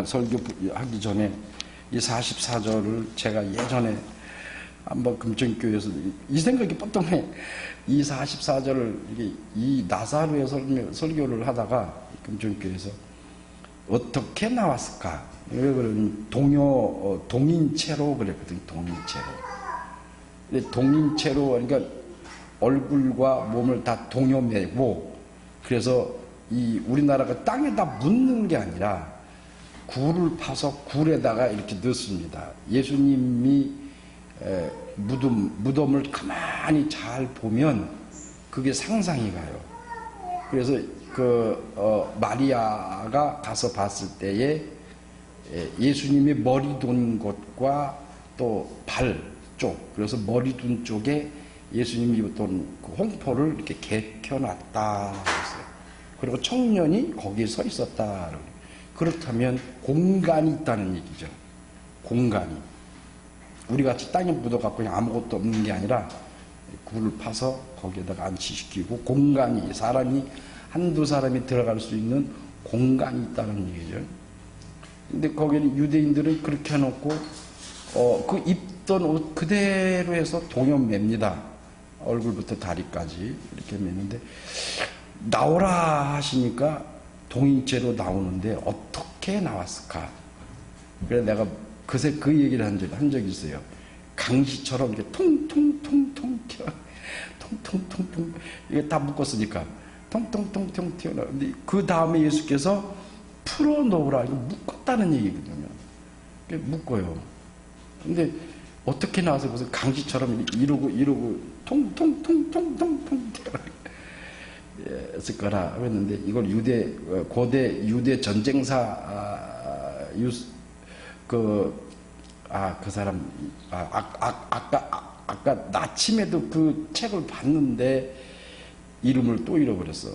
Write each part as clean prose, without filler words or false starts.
설교하기 전에 이 44절을 제가 예전에 한번 금천교회에서 이 생각이 뻗동해. 이 44절을 이 나사로의 설교를 하다가 금천교회에서 어떻게 나왔을까? 왜 그러냐면 동인체로 그랬거든요. 동인체로. 근데 동인체로 그러니까 얼굴과 몸을 다 동여매고, 그래서 이 우리나라가 땅에다 묻는 게 아니라 굴을 파서 굴에다가 이렇게 넣습니다. 예수님이 무덤을 가만히 잘 보면 그게 상상이 가요. 그래서 마리아가 가서 봤을 때에 예수님의 머리 둔 곳과 또 발 쪽, 그래서 머리 둔 쪽에 예수님이 입었던 그 홍포를 이렇게 개켜놨다 그랬어요. 그리고 청년이 거기에 서 있었다. 그렇다면 공간이 있다는 얘기죠. 공간이. 우리 같이 땅에 묻어갖고 그냥 아무것도 없는 게 아니라 굴을 파서 거기에다가 안치시키고 공간이, 사람이 한두 사람이 들어갈 수 있는 공간이 있다는 얘기죠. 근데 거기는 유대인들은 그렇게 해놓고 그 입던 옷 그대로 해서 동여맵니다. 얼굴부터 다리까지 이렇게 매는데, 나오라 하시니까 동인체로 나오는데 어떻게 나왔을까? 그래서 내가 그새 그 얘기를 한 적이 있어요. 강시처럼 이렇게 통통통통 통통통통 이게 다 묶었으니까 통통통통 튀어나와. 근데 그 다음에 예수께서 풀어놓으라, 이거 묶었다는 얘기거든요. 묶어요. 근데 어떻게 나와서 무슨 강시처럼 이러고 통통통통통통 했을 거라 했는데, 이걸 고대 유대 전쟁사 그 사람 아까 나침에도 그 책을 봤는데 이름을 또 잃어버렸어.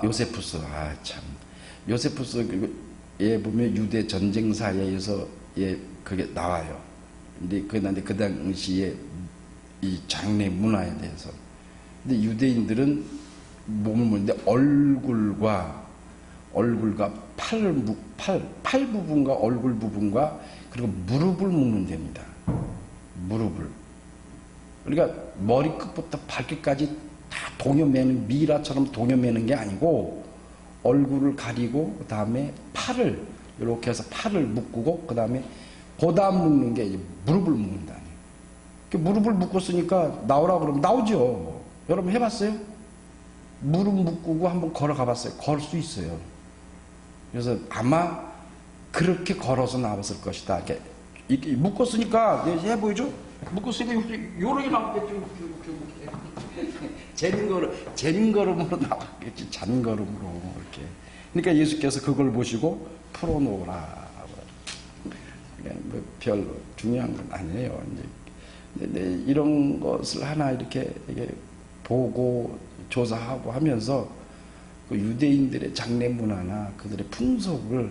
요세푸스. 참, 요세푸스에 보면 유대 전쟁사에서 그게 나와요. 근데 그 당시에 이 장례 문화에 대해서. 근데 유대인들은 몸을 묶는데 얼굴과 팔 부분과 얼굴 부분과 그리고 무릎을 묶는답니다. 무릎을. 그러니까 머리끝부터 발끝까지 다 동여매는, 미라처럼 동여매는 게 아니고 얼굴을 가리고 그 다음에 팔을 이렇게 해서 팔을 묶고 그 다음에 보다 묶는 게 이제 무릎을 묶는다. 무릎을 묶었으니까 나오라 그러면 나오죠. 여러분 해봤어요? 무릎 묶고 한번 걸어가 봤어요? 걸 수 있어요. 그래서 아마 그렇게 걸어서 나왔을 것이다. 이렇게 묶었으니까 해보이죠? 묶었으니까 요렇게 나왔겠죠. 재림걸음으로 나왔겠지. 잔걸음으로 이렇게. 그러니까 예수께서 그걸 보시고 풀어놓으라. 뭐 별 중요한 건 아니에요. 근데 이런 것을 하나 이렇게 보고 조사하고 하면서 그 유대인들의 장례 문화나 그들의 풍속을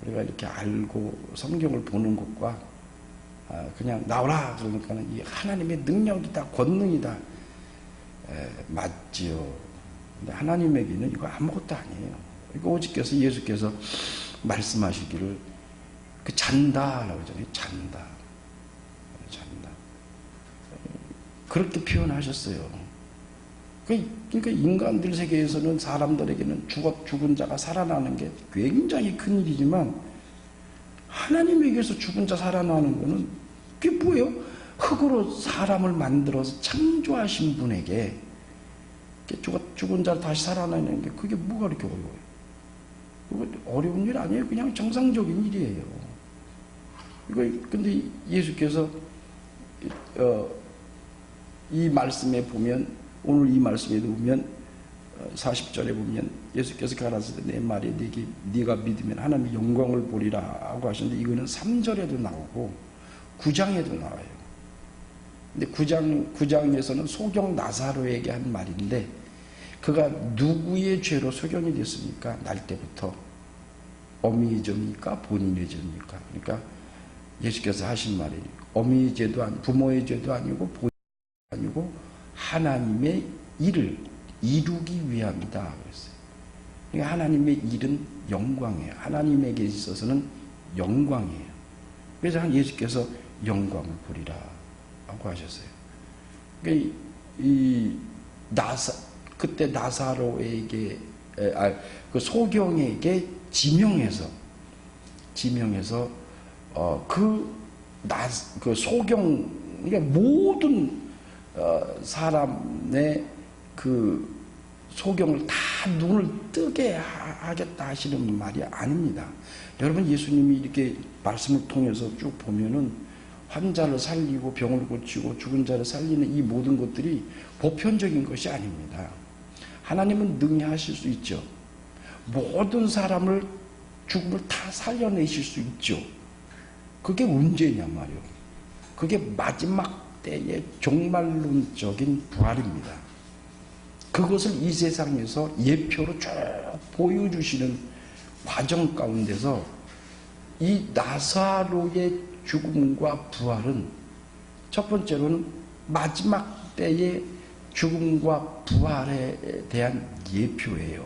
우리가 이렇게 알고 성경을 보는 것과 그냥 나오라 그러니까는 이 하나님의 능력이다, 권능이다, 맞지요. 근데 하나님에게는 이거 아무것도 아니에요. 이거 오직께서 예수께서 말씀하시기를 잔다라고 하잖아요. 잔다. 그렇게 표현하셨어요. 그러니까 인간들 세계에서는 사람들에게는 죽은 자가 살아나는 게 굉장히 큰 일이지만, 하나님에게서 죽은 자 살아나는 거는 그게 뭐예요? 흙으로 사람을 만들어서 창조하신 분에게 죽은 자 다시 살아나는 게 그게 뭐가 그렇게 어려워요? 그거 어려운 일 아니에요. 그냥 정상적인 일이에요. 근데 예수께서 이 말씀에 보면, 오늘 이 말씀에 보면 40절에 보면 예수께서 가라사대 내 말이 네가 믿으면 하나님의 영광을 보리라 하고 하시는데, 이거는 3절에도 나오고 9장에도 나와요. 근데 9장에서는 소경 나사로에게 한 말인데, 그가 누구의 죄로 소경이 됐습니까? 날 때부터. 어미의 죄입니까? 본인의 죄입니까? 그러니까 예수께서 하신 말이 어미의 죄도 아니고 부모의 죄도 아니고 본인의 죄도 아니고 하나님의 일을 이루기 위함이다 그랬어요. 그러니까 하나님의 일은 영광이에요. 하나님에게 있어서는 영광이에요. 그래서 예수께서 영광을 보리라 하고 하셨어요. 그러니까 그때 나사로에게, 그 소경에게 지명해서 그 소경, 그러니까 모든 사람의 그 소경을 다 눈을 뜨게 하겠다 하시는 말이 아닙니다. 여러분, 예수님이 이렇게 말씀을 통해서 쭉 보면은 환자를 살리고 병을 고치고 죽은 자를 살리는 이 모든 것들이 보편적인 것이 아닙니다. 하나님은 능히 하실 수 있죠. 모든 사람을 죽음을 다 살려내실 수 있죠. 그게 문제냐 말이요. 그게 마지막 때의 종말론적인 부활입니다. 그것을 이 세상에서 예표로 쭉 보여주시는 과정 가운데서 이 나사로의 죽음과 부활은 첫 번째로는 마지막 때의 죽음과 부활에 대한 예표예요.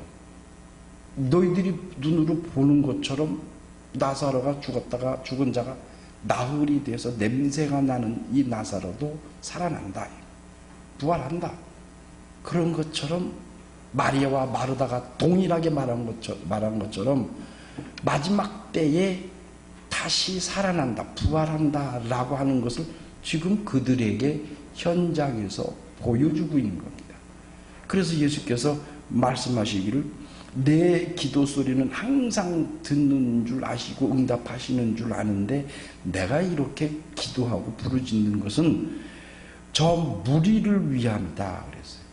너희들이 눈으로 보는 것처럼 나사로가 죽었다가 죽은 자가 나흘이 돼서 냄새가 나는 이 나사로도 살아난다. 부활한다. 그런 것처럼 마리아와 마르다가 동일하게 말한 것처럼 마지막 때에 다시 살아난다, 부활한다 라고 하는 것을 지금 그들에게 현장에서 보여주고 있는 겁니다. 그래서 예수께서 말씀하시기를 내 기도 소리는 항상 듣는 줄 아시고 응답하시는 줄 아는데 내가 이렇게 기도하고 부르짖는 것은 저 무리를 위함이다 그랬어요.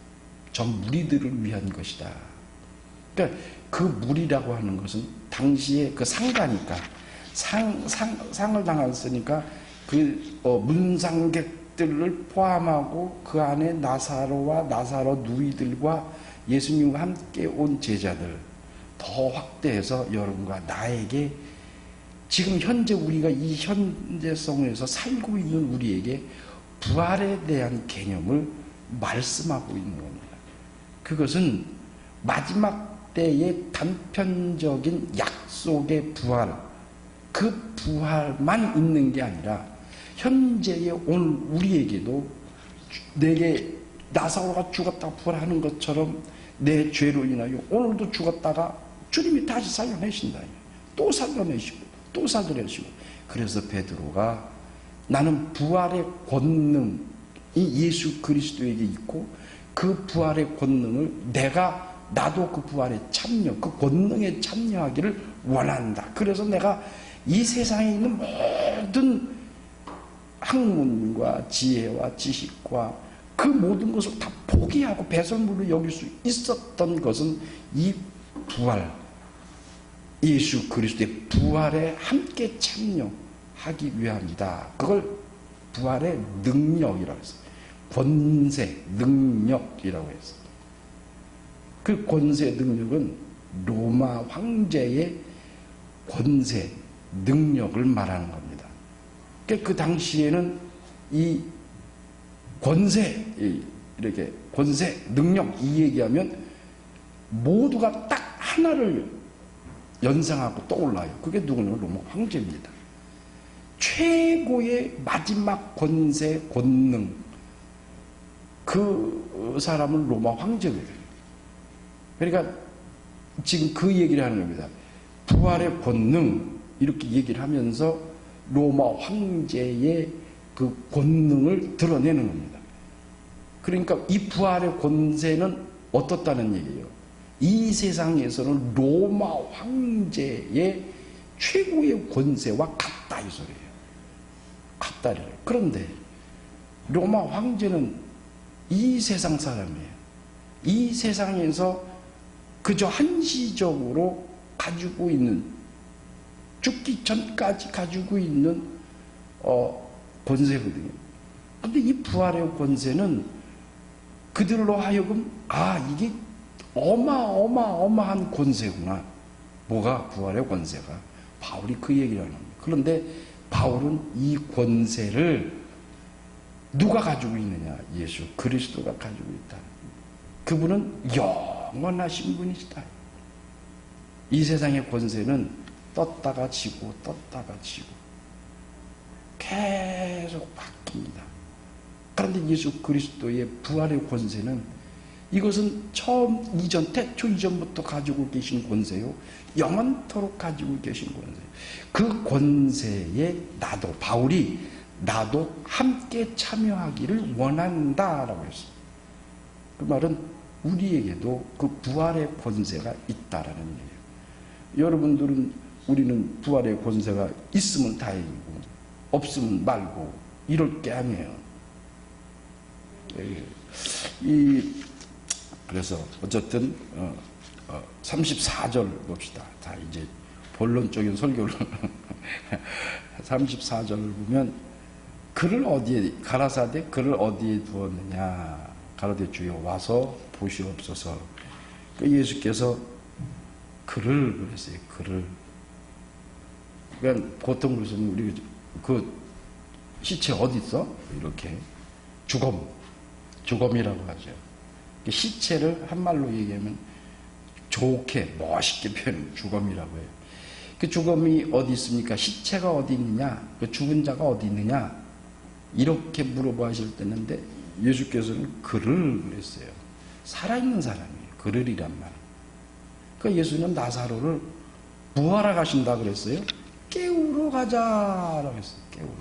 저 무리들을 위한 것이다. 그러니까 그 무리라고 하는 것은 당시에 그 상가니까 상을 당했으니까 그 문상객들을 포함하고 그 안에 나사로와 나사로 누이들과 예수님과 함께 온 제자들 더 확대해서 여러분과 나에게 지금 현재 우리가 이 현재성에서 살고 있는 우리에게 부활에 대한 개념을 말씀하고 있는 겁니다. 그것은 마지막 때의 단편적인 약속의 부활, 그 부활만 있는 게 아니라 현재의 오늘 우리에게도 내게 나사로가 죽었다가 부활하는 것처럼 내 죄로 인하여 오늘도 죽었다가 주님이 다시 살려내신다. 또 살려내시고 또 살려내시고. 그래서 베드로가 나는 부활의 권능이 예수 그리스도에게 있고 그 부활의 권능을 나도 그 부활에 참여, 그 권능에 참여하기를 원한다. 그래서 내가 이 세상에 있는 모든 학문과 지혜와 지식과 그 모든 것을 다 포기하고 배설물로 여길 수 있었던 것은 이 부활, 예수 그리스도의 부활에 함께 참여하기 위함이다. 그걸 부활의 능력이라고 했어요. 권세, 능력이라고 했어요. 그 권세, 능력은 로마 황제의 권세, 능력을 말하는 겁니다. 그 당시에는 이 권세, 이렇게 권세, 능력 이 얘기하면 모두가 딱 하나를 연상하고 떠올라요. 그게 누구냐면 로마 황제입니다. 최고의 마지막 권세, 권능, 그 사람은 로마 황제거든요. 그러니까 지금 그 얘기를 하는 겁니다. 부활의 권능 이렇게 얘기를 하면서 로마 황제의 그 권능을 드러내는 겁니다. 그러니까 이 부활의 권세는 어떻다는 얘기예요? 이 세상에서는 로마 황제의 최고의 권세와 같다 이 소리예요. 같다래요. 그런데 로마 황제는 이 세상 사람이에요. 이 세상에서 그저 한시적으로 가지고 있는, 죽기 전까지 가지고 있는 권세거든요. 근데 이 부활의 권세는 그들로 하여금 이게 어마어마한 권세구나. 뭐가 부활의 권세가? 바울이 그 얘기를 하는 거예요. 그런데 바울은 이 권세를 누가 가지고 있느냐? 예수 그리스도가 가지고 있다. 그분은 영원하신 분이시다. 이 세상의 권세는 떴다가 지고 떴다가 지고 계속 바뀝니다. 그런데 예수 그리스도의 부활의 권세는 이것은 처음 이전 태초 이전부터 가지고 계신 권세요. 영원토록 가지고 계신 권세. 그 권세에 나도 바울이 나도 함께 참여하기를 원한다라고 했습니다. 그 말은 우리에게도 그 부활의 권세가 있다라는 얘기예요. 여러분들은 우리는 부활의 권세가 있으면 다행이고 없으면 말고 이럴 게 아니에요. 그래서 어쨌든 34절 봅시다. 자, 이제 본론적인 설교를 34절을 보면 그를 어디에 가라사대 그를 어디에 두었느냐 가로되 주여 와서 보시옵소서. 그 예수께서 그를 그랬어요. 그를. 그러니까 보통 그러시면 우리 그 시체 어디 있어? 이렇게 주검이라고 하죠. 시체를 한말로 얘기하면 좋게 멋있게 표현하면 주검이라고 해요. 그 주검이 어디 있습니까? 시체가 어디 있느냐? 그 죽은 자가 어디 있느냐? 이렇게 물어보실 때는데 예수께서는 그를 그랬어요. 살아있는 사람이에요. 그를이란 말. 그러니까 예수는 나사로를 부활하 가신다 그랬어요. 깨우러 가자라고 했어요. 깨우러.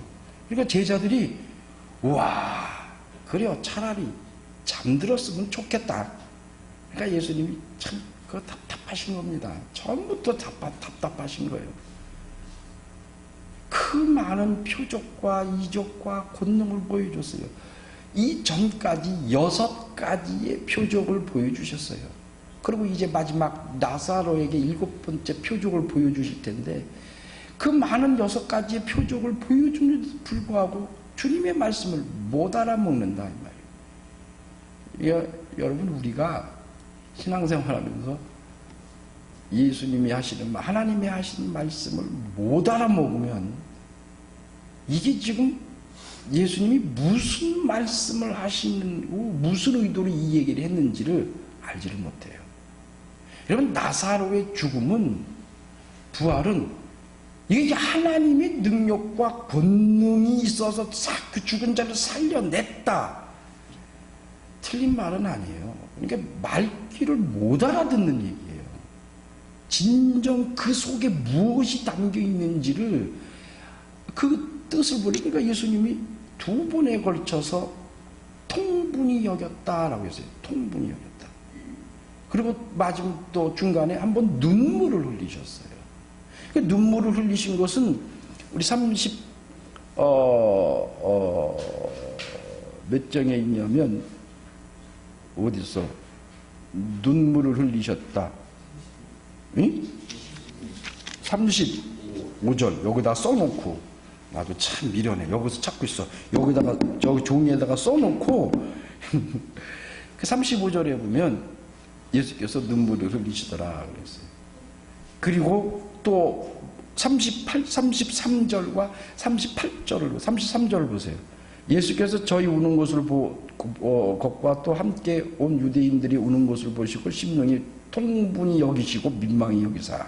그러니까 제자들이 와 그래요. 차라리 잠들었으면 좋겠다. 그러니까 예수님이 참 그거 답답하신 겁니다. 처음부터 답답하신 거예요. 그 많은 표적과 이적과 권능을 보여줬어요. 이 전까지 6가지의 표적을 보여주셨어요. 그리고 이제 마지막 나사로에게 7번째 표적을 보여주실 텐데 그 많은 6가지의 표적을 보여주는데도 불구하고 주님의 말씀을 못 알아먹는다 이 말이에요. 여러분 우리가 신앙생활하면서 예수님이 하시는 하나님이 하시는 말씀을 못 알아먹으면 이게 지금 예수님이 무슨 말씀을 하시는 무슨 의도로 이 얘기를 했는지를 알지를 못해요. 여러분 나사로의 죽음은 부활은 이게 하나님의 능력과 권능이 있어서 그 죽은 자를 살려냈다. 틀린 말은 아니에요. 그러니까 말귀를 못 알아듣는 얘기예요. 진정 그 속에 무엇이 담겨 있는지를 그 뜻을 보니까 예수님이 2번에 걸쳐서 통분히 여겼다라고 했어요. 통분히 여겼다. 그리고 마지막 또 중간에 한번 눈물을 흘리셨어요. 그 눈물을 흘리신 것은 우리 몇 장에 있냐면 어디서 눈물을 흘리셨다. 응? 35절 여기다 써놓고 나도 참 미련해. 여기서 찾고 있어. 여기다가 저기 종이에다가 써놓고 그 35절에 보면 예수께서 눈물을 흘리시더라 그랬어요. 그리고 또 33절과 33절을 보세요. 예수께서 저희 우는 것을 것과 또 함께 온 유대인들이 우는 것을 보시고 심령이 통분히 여기시고 민망히 여기사.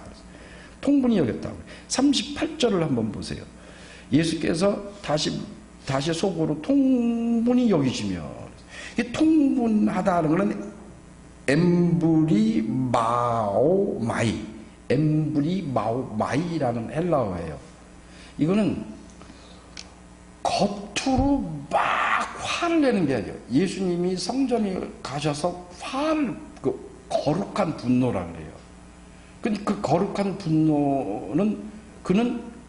통분히 여겼다고. 38절을 한번 보세요. 예수께서 다시 속으로 통분히 여기시며, 이 통분하다는 것은 엠브리 마오 마이라는 헬라어예요. 이거는 겉으로 막 화를 내는 게 아니에요. 예수님이 성전에 가셔서 거룩한 분노라 그래요. 근데 그 거룩한 분노는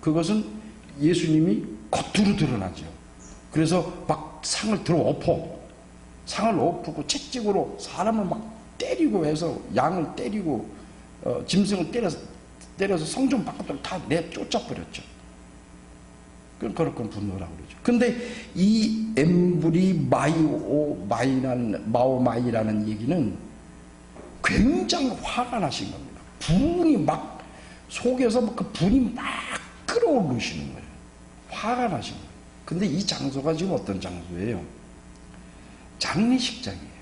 그것은 예수님이 겉으로 드러나죠. 그래서 막 상을 엎고 채찍으로 사람을 막 때리고 해서 양을 때리고 짐승을 때려서 성전 바깥으로 다 내쫓아버렸죠. 그건 거룩한 분노라고 그러죠. 근데 이 엠브리 마오마이라는 얘기는 굉장히 화가 나신 겁니다. 분이 막 속에서 그 분이 막 끓어오르시는 거예요. 화가 나신 거예요. 근데 이 장소가 지금 어떤 장소예요? 장례식장이에요.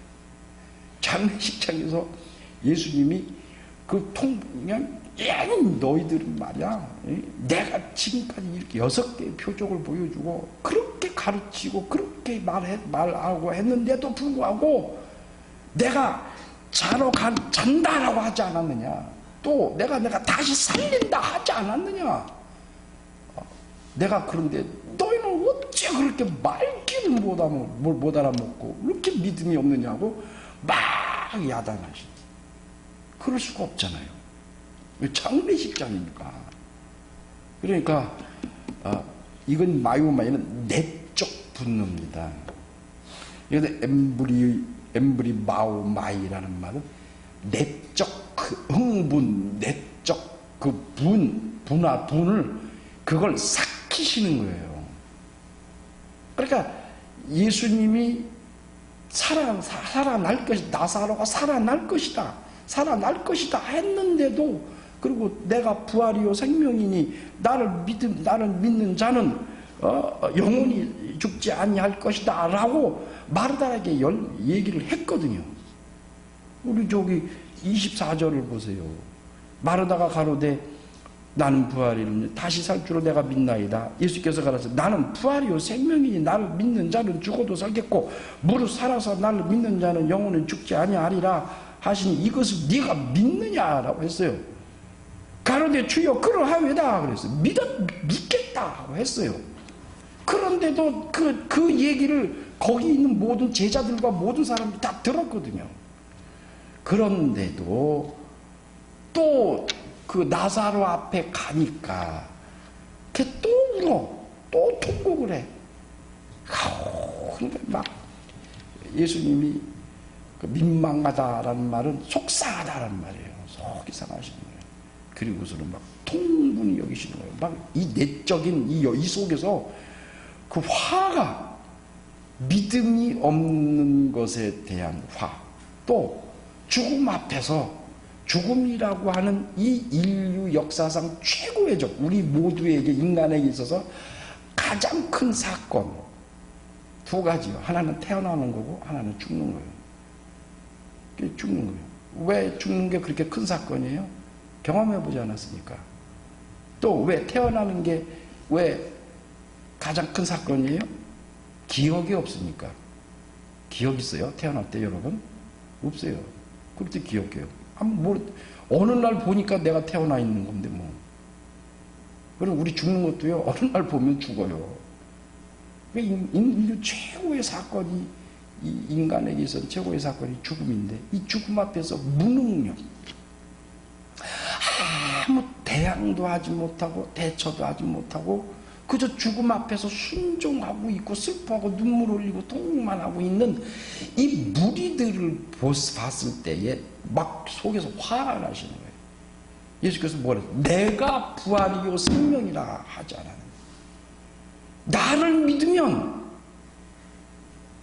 장례식장에서 예수님이 그냥 너희들은 말이야, 내가 지금까지 이렇게 6개의 표적을 보여주고 그렇게 가르치고 그렇게 말하고 했는데도 불구하고 내가 잔다라고 하지 않았느냐? 또 내가 다시 살린다 하지 않았느냐? 내가 그런데 너희는 어째 그렇게 말귀를 못 알아먹고 그렇게 믿음이 없느냐고 막 야단하시네. 그럴 수가 없잖아요. 장례식장이니까. 그러니까 이건 마요마이는 내적 분노입니다. 그래서 엠브리 마오 마이라는 말은 내적 그 흥분, 내적 그 분을 그걸 삭히시는 거예요. 그러니까 예수님이 살아날 것이다. 나사로가 살아날 것이다 했는데도, 그리고 내가 부활이요 생명이니 나를 믿는 자는 영원히 죽지 아니할 것이다 라고 마르다에게 얘기를 했거든요. 우리 저기 24절을 보세요. 마르다가 가로되 나는 부활이니 다시 살 줄로 내가 믿나이다. 예수께서 가라사 나는 부활이요 생명이니 나를 믿는 자는 죽어도 살겠고 무릇 살아서 나를 믿는 자는 영원히 죽지 아니하리라 하시니 이것을 네가 믿느냐라고 했어요. 가로되 주여 그러하외다 그랬어요. 믿겠다 하고 했어요. 그런데도 그 얘기를 거기 있는 모든 제자들과 모든 사람들이 다 들었거든요. 그런데도 또 그 나사로 앞에 가니까 걔 또 울어, 또 통곡을 해. 그러니까 막 예수님이 그 민망하다라는 말은 속상하다라는 말이에요. 속이 상하시는 거예요. 그리고서는 막 통분이 여기시는 거예요. 막 이 내적인 이 속에서 그 화가, 믿음이 없는 것에 대한 화, 또 죽음 앞에서 죽음이라고 하는 이 인류 역사상 최고의 적, 우리 모두에게, 인간에게 있어서 가장 큰 사건 두 가지요. 하나는 태어나는 거고 하나는 죽는 거예요. 죽는 거예요. 왜 죽는 게 그렇게 큰 사건이에요? 경험해 보지 않았으니까. 또 왜 태어나는 게 왜 가장 큰 사건이에요? 기억이 없으니까. 기억 있어요? 태어날 때 여러분? 없어요. 그럴 때 기억해요. 어느 날 보니까 내가 태어나 있는 건데 뭐. 그리고 우리 죽는 것도요, 어느 날 보면 죽어요. 인류 최고의 사건이, 이 인간에게 있어서 최고의 사건이 죽음인데, 이 죽음 앞에서 무능력, 아무 대항도 하지 못하고 대처도 하지 못하고 그저 죽음 앞에서 순종하고 있고 슬퍼하고 눈물 흘리고 통곡만 하고 있는 이 무리들을 봤을 때에 막 속에서 화가 나시는 거예요. 예수께서 뭐래요? 내가 부활이요 생명이라 하지 않았느냐. 나를 믿으면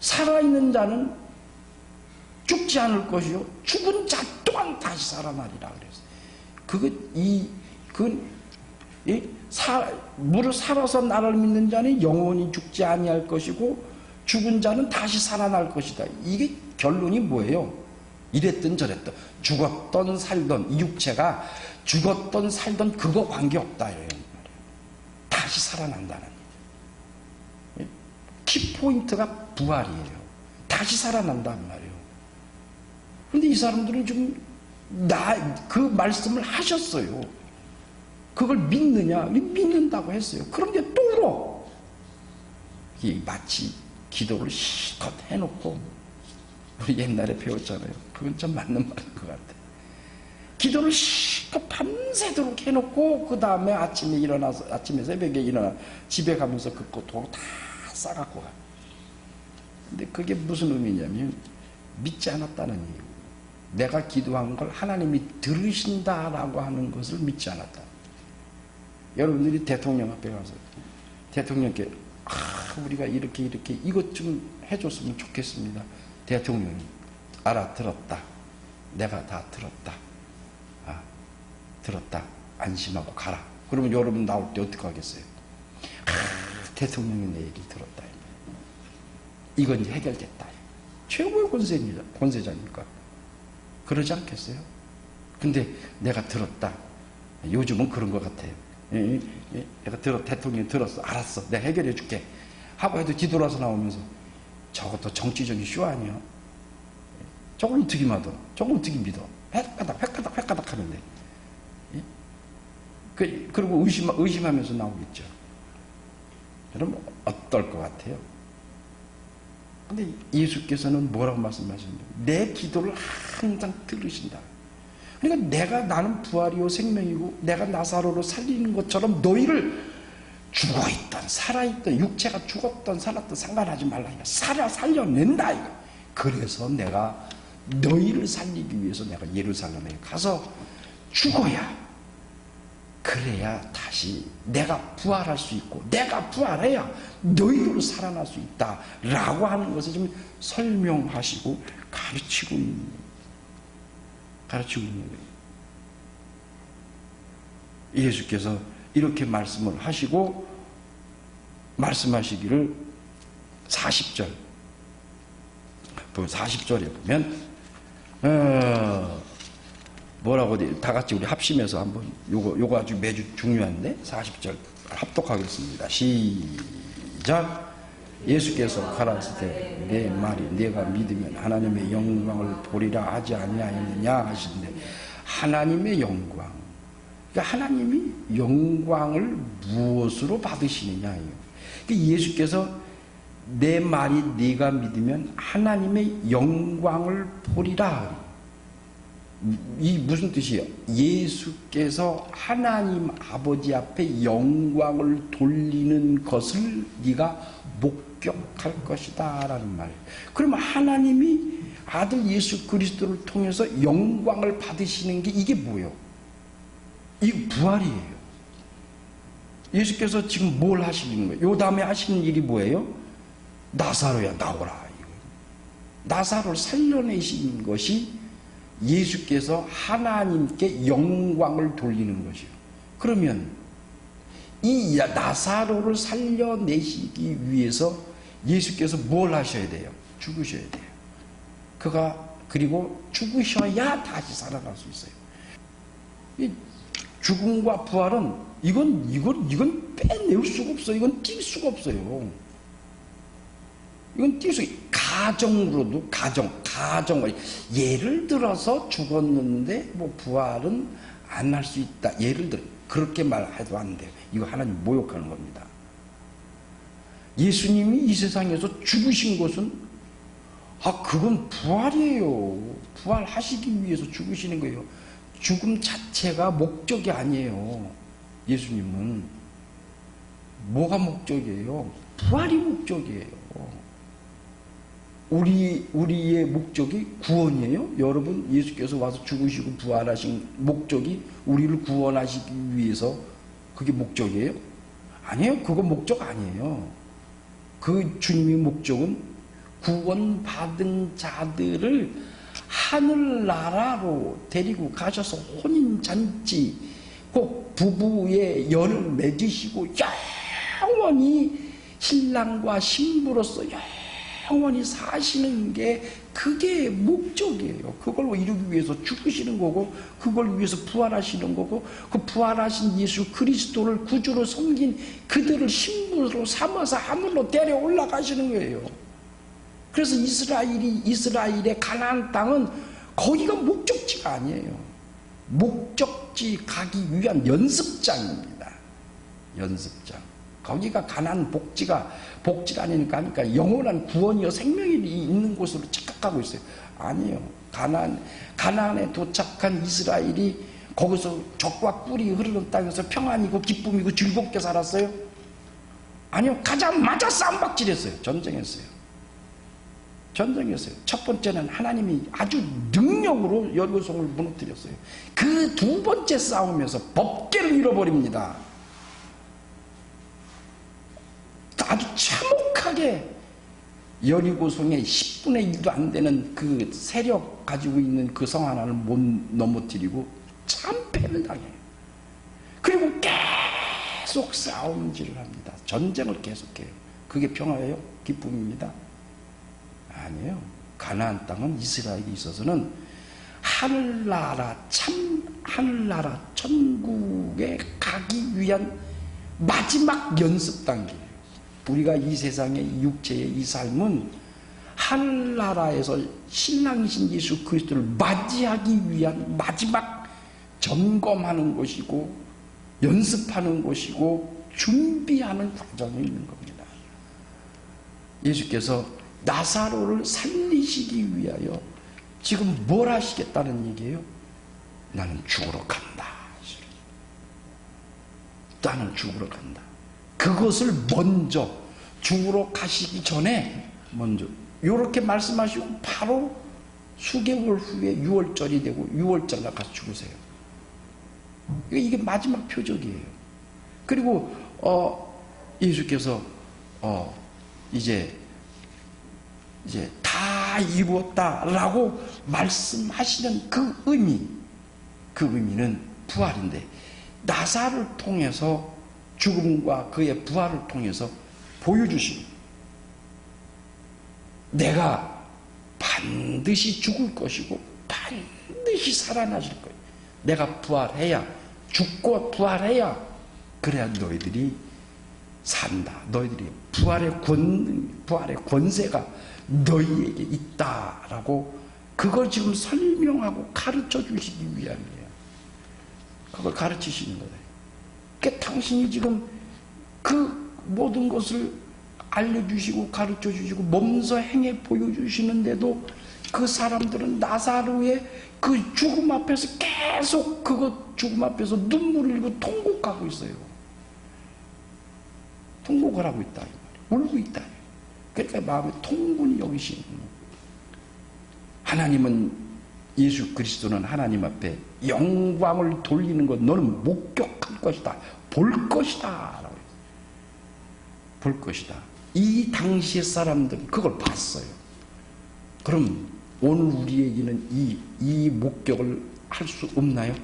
살아있는 자는 죽지 않을 것이요 죽은 자 또한 다시 살아나리라 그랬어요. 무릇 살아서 나를 믿는 자는 영원히 죽지 아니할 것이고 죽은 자는 다시 살아날 것이다. 이게 결론이 뭐예요? 이랬던 저랬던, 죽었던 살던 이 육체가 죽었던 살던 그거 관계없다 이래요. 다시 살아난다는 얘기예요. 키포인트가 부활이에요. 다시 살아난다는 말이에요. 그런데 이 사람들은 지금 그 말씀을 하셨어요. 그걸 믿느냐? 믿는다고 했어요. 그런데 또 울어. 이게 마치 기도를 실컷 해놓고, 우리 옛날에 배웠잖아요. 그건 좀 맞는 말인 것 같아. 기도를 실컷 밤새도록 해놓고, 그 다음에 아침에 새벽에 일어나 집에 가면서 그 도로 다 싸갖고 가. 근데 그게 무슨 의미냐면, 믿지 않았다는 얘기예요. 내가 기도한 걸 하나님이 들으신다라고 하는 것을 믿지 않았다. 여러분들이 대통령 앞에 가서 대통령께 우리가 이렇게 이것 좀 해줬으면 좋겠습니다. 대통령이 알아들었다. 내가 다 들었다. 들었다. 안심하고 가라. 그러면 여러분 나올 때 어떻게 하겠어요? 대통령이 내 얘기 들었다. 이건 이제 해결됐다. 최고의 권세자니까. 그러지 않겠어요? 근데 내가 들었다. 요즘은 그런 것 같아요. 내가 대통령이 들었어. 알았어. 내가 해결해 줄게. 하고 해도 뒤돌아서 나오면서 저것도 정치적인 쇼 아니야? 조금 어떻게 믿어? 조금 어떻게 믿어? 획가닥 하는데. 그리고 의심하면서 나오겠죠. 여러분, 어떨 것 같아요? 근데 예수께서는 뭐라고 말씀하셨는데, 내 기도를 항상 들으신다. 그러니까 나는 부활이요 생명이고 내가 나사로를 살리는 것처럼 너희를 죽어있던 살아있던 육체가 죽었던 살았던 상관하지 말라. 살려낸다 이거. 그래서 내가 너희를 살리기 위해서 내가 예루살렘에 가서 죽어야, 그래야 다시 내가 부활할 수 있고 내가 부활해야 너희로 살아날 수 있다 라고 하는 것을 좀 설명하시고 가르치고 있는 거예요. 예수께서 이렇게 말씀을 하시고 말씀하시기를 40절에 보면 뭐라고 다 같이 우리 합심해서 한번 요거 아주 매주 중요한데 40절 합독하겠습니다. 시작. 예수께서 가라사대 내 말이 내가 믿으면 하나님의 영광을 보리라 하지 아니하였느냐 하시는데, 하나님의 영광, 그러니까 하나님이 영광을 무엇으로 받으시느냐예요. 그러니까 예수께서 내 말이 네가 믿으면 하나님의 영광을 보리라. 이 무슨 뜻이에요? 예수께서 하나님 아버지 앞에 영광을 돌리는 것을 네가 목격할 것이다 라는 말이에요. 그러면 하나님이 아들 예수 그리스도를 통해서 영광을 받으시는 게 이게 뭐예요? 이 부활이에요. 예수께서 지금 뭘 하시는 거예요? 요 다음에 하시는 일이 뭐예요? 나사로야 나오라. 나사로를 살려내시는 것이 예수께서 하나님께 영광을 돌리는 것이요. 그러면 이 나사로를 살려내시기 위해서 예수께서 뭘 하셔야 돼요? 죽으셔야 돼요. 그리고 죽으셔야 다시 살아날 수 있어요. 이 죽음과 부활은 이건 빼낼 수가 없어요. 이건 뛸 수가 없어요. 이건 뛸 수, 가정으로도, 가정. 예를 들어서 죽었는데, 부활은 안 할 수 있다. 예를 들어, 그렇게 말해도 안 돼요. 이거 하나님 모욕하는 겁니다. 예수님이 이 세상에서 죽으신 것은, 그건 부활이에요. 부활하시기 위해서 죽으시는 거예요. 죽음 자체가 목적이 아니에요. 예수님은. 뭐가 목적이에요? 부활이 목적이에요. 우리의 목적이 구원이에요? 여러분, 예수께서 와서 죽으시고 부활하신 목적이 우리를 구원하시기 위해서 그게 목적이에요? 아니에요. 그거 목적 아니에요. 그 주님의 목적은 구원받은 자들을 하늘나라로 데리고 가셔서 혼인잔치, 꼭 부부의 연을 맺으시고 영원히 신랑과 신부로서 영원히 사시는 게 그게 목적이에요. 그걸 이루기 위해서 죽으시는 거고, 그걸 위해서 부활하시는 거고, 그 부활하신 예수 그리스도를 구주로 섬긴 그들을 신부로 삼아서 하늘로 데려 올라가시는 거예요. 그래서 이스라엘의 가나안 땅은 거기가 목적지가 아니에요. 목적지 가기 위한 연습장입니다. 연습장. 거기가 가나안 복지라니까 하니까 영원한 구원이요 생명이 있는 곳으로 착각하고 있어요. 아니에요. 가나안에 도착한 이스라엘이 거기서 젖과 꿀이 흐르는 땅에서 평안이고 기쁨이고 즐겁게 살았어요? 아니요. 가자마자 쌈박질했어요. 전쟁했어요. 첫 번째는 하나님이 아주 능력으로 여리고성을 무너뜨렸어요. 그 두 번째 싸움에서 법궤를 잃어버립니다. 아주 참혹하게 여리고성의 10분의 1도 안 되는 그 세력 가지고 있는 그 성 하나를 못 넘어뜨리고 참패를 당해요. 그리고 계속 싸움질을 합니다. 전쟁을 계속해요. 그게 평화예요? 기쁨입니다. 아니에요. 가나안 땅은 이스라엘에 있어서는 하늘나라, 참 하늘나라 천국에 가기 위한 마지막 연습 단계예요. 우리가 이 세상의 육체의 이 삶은 하늘나라에서 신랑이신 예수 그리스도를 맞이하기 위한 마지막 점검하는 것이고 연습하는 것이고 준비하는 과정이 있는 겁니다. 예수께서 나사로를 살리시기 위하여 지금 뭘 하시겠다는 얘기예요? 나는 죽으러 간다. 나는 죽으러 간다. 그것을 먼저 죽으러 가시기 전에 먼저 이렇게 말씀하시고 바로 수개월 후에 6월절이 되고 6월절 가서 죽으세요. 이게 마지막 표적이에요. 그리고 예수께서 이제 다 이루었다라고 말씀하시는 그 의미는 부활인데 나사로를 통해서 죽음과 그의 부활을 통해서 보여주신 내가 반드시 죽을 것이고 반드시 살아나실 거예요. 내가 부활해야 죽고 부활해야 그래야 너희들이 산다. 너희들이 부활의 권세가 너희에게 있다라고 그걸 지금 설명하고 가르쳐 주시기 위함이에요. 그걸 가르치시는 거예요. 그러니까 당신이 지금 그 모든 것을 알려주시고 가르쳐 주시고 몸소 행해 보여주시는데도 그 사람들은 나사로의 그 죽음 앞에서 계속 그거 죽음 앞에서 눈물을 흘리고 통곡하고 있어요. 통곡을 하고 있다. 울고 있다. 그러니까 마음에 통분이 여기시는 거예요. 하나님은 예수 그리스도는 하나님 앞에 영광을 돌리는 것 너는 목격할 것이다. 볼 것이다. 라고 볼 것이다. 이 당시의 사람들은 그걸 봤어요. 그럼 오늘 우리에게는 이 목격을 할 수 없나요?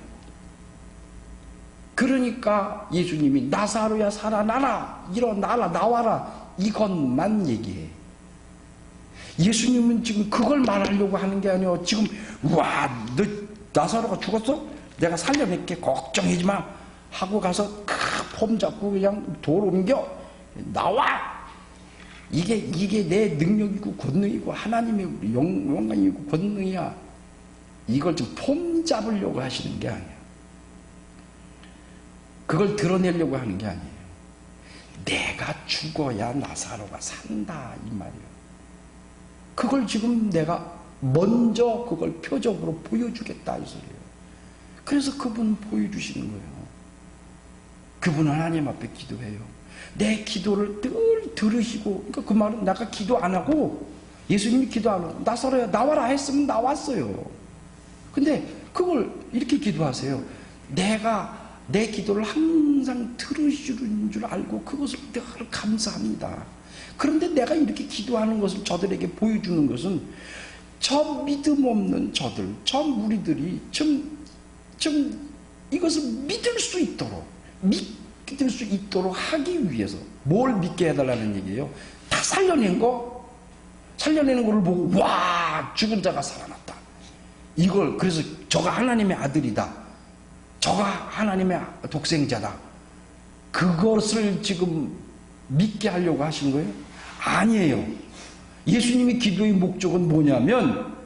그러니까 예수님이 나사로야 살아나라, 일어나라, 나와라 이것만 얘기해. 예수님은 지금 그걸 말하려고 하는 게 아니에요. 지금 와, 너 나사로가 죽었어? 내가 살려낼게 걱정하지 마 하고 가서 폼 잡고 그냥 돌 옮겨 나와. 이게 내 능력이고 권능이고 하나님의 영광이고 권능이야. 이걸 좀 폼 잡으려고 하시는 게 아니야. 그걸 드러내려고 하는 게 아니에요. 내가 죽어야 나사로가 산다 이 말이에요. 그걸 지금 내가 먼저 그걸 표적으로 보여주겠다 이 소리예요. 그래서 그분 보여주시는 거예요. 그분은 하나님 앞에 기도해요. 내 기도를 늘 들으시고, 그러니까 그 말은 내가 기도 안 하고 예수님이 기도 안 하고 나사로야 나와라 했으면 나왔어요. 근데 그걸 이렇게 기도하세요. 내가 내 기도를 항상 들으시는 줄 알고 그것을 늘 감사합니다. 그런데 내가 이렇게 기도하는 것을 저들에게 보여주는 것은 저 믿음 없는 저들, 저 무리들이 좀 이것을 믿을 수 있도록 하기 위해서 뭘 믿게 해달라는 얘기예요. 다 살려내는 거를 보고 와 죽은 자가 살아났다. 이걸 그래서 저가 하나님의 아들이다. 저가 하나님의 독생자다. 그것을 지금 믿게 하려고 하신 거예요? 아니에요. 예수님의 기도의 목적은 뭐냐면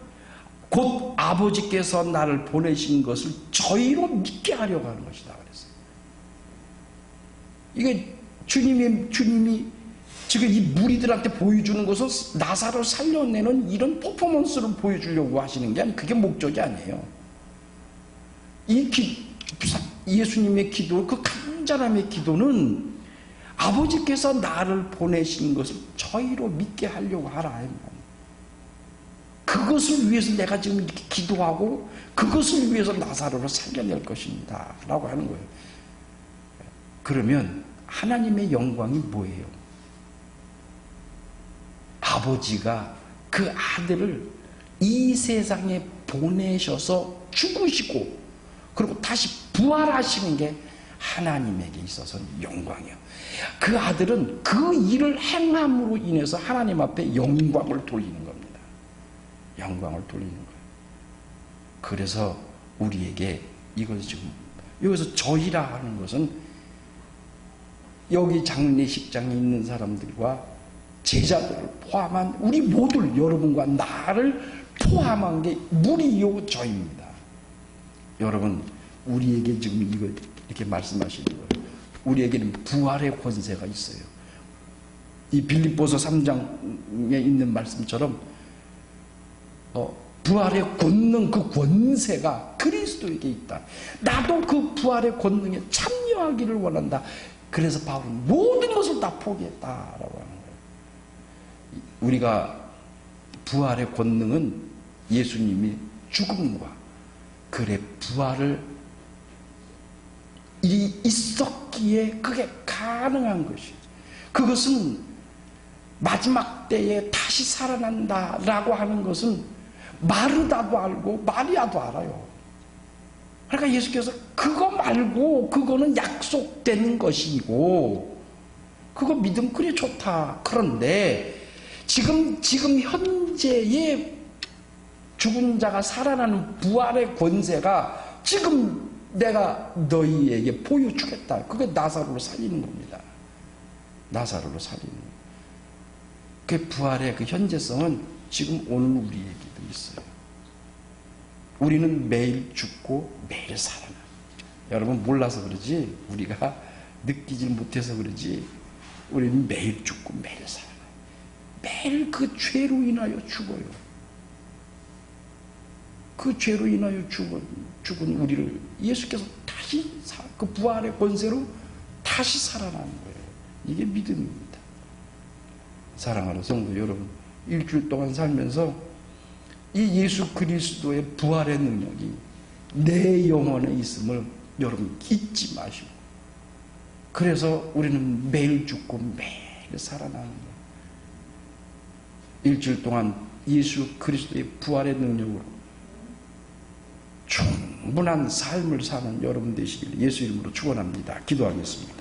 곧 아버지께서 나를 보내신 것을 저희로 믿게 하려고 하는 것이다 그랬어요. 이게 주님이 지금 이 무리들한테 보여주는 것은 나사로를 살려내는 이런 퍼포먼스를 보여주려고 하시는 게 아니에요. 그게 목적이 아니에요. 예수님의 기도, 그 간절함의 기도는 아버지께서 나를 보내신 것을 저희로 믿게 하려고 하라. 그것을 위해서 내가 지금 이렇게 기도하고 그것을 위해서 나사로를 살려낼 것입니다. 라고 하는 거예요. 그러면 하나님의 영광이 뭐예요? 아버지가 그 아들을 이 세상에 보내셔서 죽으시고 그리고 다시 부활하시는 게 하나님에게 있어서는 영광이에요. 그 아들은 그 일을 행함으로 인해서 하나님 앞에 영광을 돌리는 겁니다. 영광을 돌리는 거예요. 그래서 우리에게 이걸 지금 여기서 저희라 하는 것은 여기 장례식장에 있는 사람들과 제자들을 포함한 우리 모두 여러분과 나를 포함한 게 무리요 저입니다. 여러분 우리에게 지금 이거 이렇게 말씀하시는 거예요. 우리에게는 부활의 권세가 있어요. 이 빌립보서 3장에 있는 말씀처럼 부활의 권능, 그 권세가 그리스도에게 있다. 나도 그 부활의 권능에 참여하기를 원한다. 그래서 바울은 모든 것을 다 포기했다라고 하는 거예요. 우리가 부활의 권능은 예수님이 죽음과 그의 부활을 일이 있었기에 그게 가능한 것이에요. 그것은 마지막 때에 다시 살아난다라고 하는 것은 마르다도 알고 마리아도 알아요. 그러니까 예수께서 그거 말고 그거는 약속된 것이고 그거 믿으면 그래 좋다. 그런데 지금 현재의 죽은 자가 살아나는 부활의 권세가 지금 내가 너희에게 보여주겠다. 그게 나사로를 살리는 겁니다. 나사로를 살리는 거예요. 그 부활의 그 현재성은 지금 오늘 우리에게도 있어요. 우리는 매일 죽고 매일 살아나. 여러분 몰라서 그러지 우리가 느끼지 못해서 그러지 우리는 매일 죽고 매일 살아나. 매일 그 죄로 인하여 죽어요. 그 죄로 인하여 죽은 우리를 예수께서 다시 그 부활의 권세로 다시 살아나는 거예요. 이게 믿음입니다. 사랑하는 성도 여러분, 일주일 동안 살면서 이 예수 그리스도의 부활의 능력이 내 영혼에 있음을 여러분 잊지 마시고, 그래서 우리는 매일 죽고 매일 살아나는 거예요. 일주일 동안 예수 그리스도의 부활의 능력으로 충분한 삶을 사는 여러분 되시길 예수 이름으로 축원합니다. 기도하겠습니다.